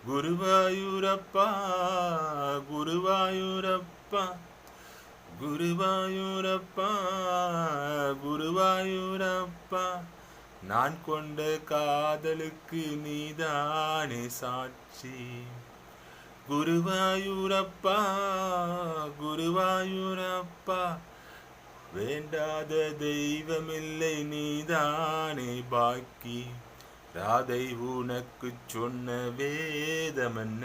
குருவாயூரப்பா குருவாயூரப்பா குருவாயூரப்பா குருவாயூரப்பா நான் கொண்ட காதலுக்கு நீதானே சாட்சி. குருவாயூரப்பா குருவாயூரப்பா வேண்டாத தெய்வமில்லை நீதானே பாக்கி. ராதை உனக்கு சொன்ன வேதமென்ன,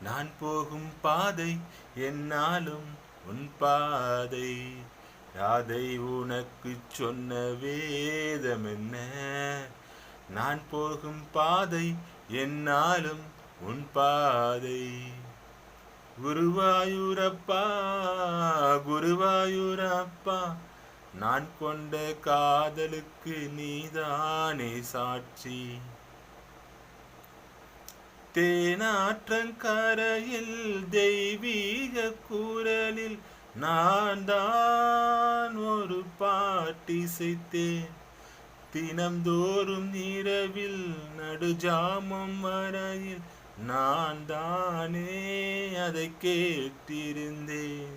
நான் போகும் பாதை என்னாலும் உன் பாதை. ராதை உனக்கு சொன்ன வேதமென்ன, நான் போகும் பாதை என்னாலும் உன் பாதை. குருவாயூரப்பா குருவாயூரப்பா நான் கொண்ட காதலுக்கு நீதானே சாட்சி. தேனாற்றங்கரையில் தெய்வீக குரலில் நான் தான் ஒரு பாட்டிசைத்தேன். தினம்தோறும் இரவில் நடுஜாமம் வரையில் நான் தானே அதை கேட்டிருந்தேன்.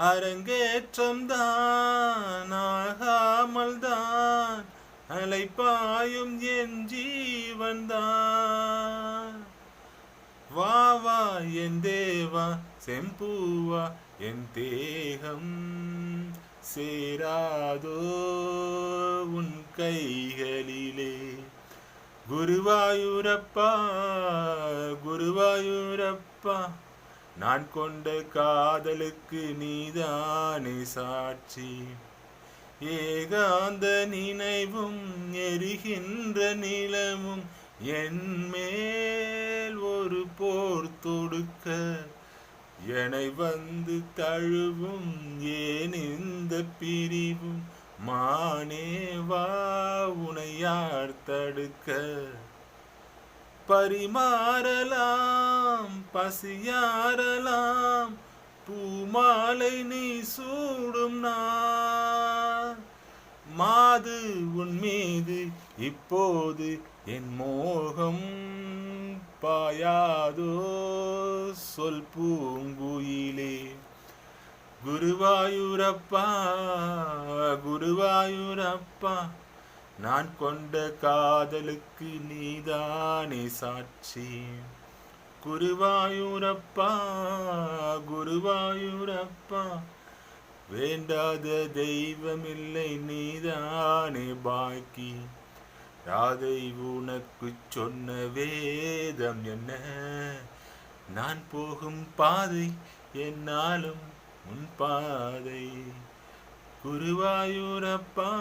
அரங்கேற்றம் தான் ஆகாமல் தான் அலைப்பாயும் என் ஜீவன் தான். வா வா என் தேவா செம்பூவா என் தேகம் சேராதோ உன் கைகளிலே. குருவாயூரப்பா குருவாயூரப்பா நான் கொண்ட காதலுக்கு நீதானே சாட்சி. ஏகாந்த நினைவும் எரிகின்ற நிலமும் என் மேல் ஒரு போர் தொடுக்க, என்னை வந்து தழுவும் ஏன் இந்த பிரிவும். மானேவா உனை யார் தடுக்க. பரிமாறலாம் பசியாறலாம் பூமாலை நீ சூடும் நான். மாது உன் மீது இப்போது என் மோகம் பாயாதோ சொல் பூங்குயிலே. குருவாயூரப்பா குருவாயூரப்பா நான் கொண்ட காதலுக்கு நீதானே சாட்சி. குருவாயூரப்பா குருவாயூரப்பா வேண்டாத தெய்வமில்லை நீதானே பாக்கி. ராதை உனக்கு சொன்ன வேதம் என்ன, நான் போகும் பாதை என்னாலும் உன் பாதை. குருவாயூரப்பா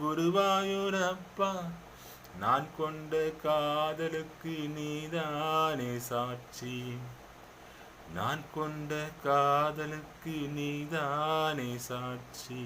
குருவாயூரப்பா நான் கொண்ட காதலுக்கு நீதானே சாட்சி. நான் கொண்ட காதலுக்கு நீதானே சாட்சி.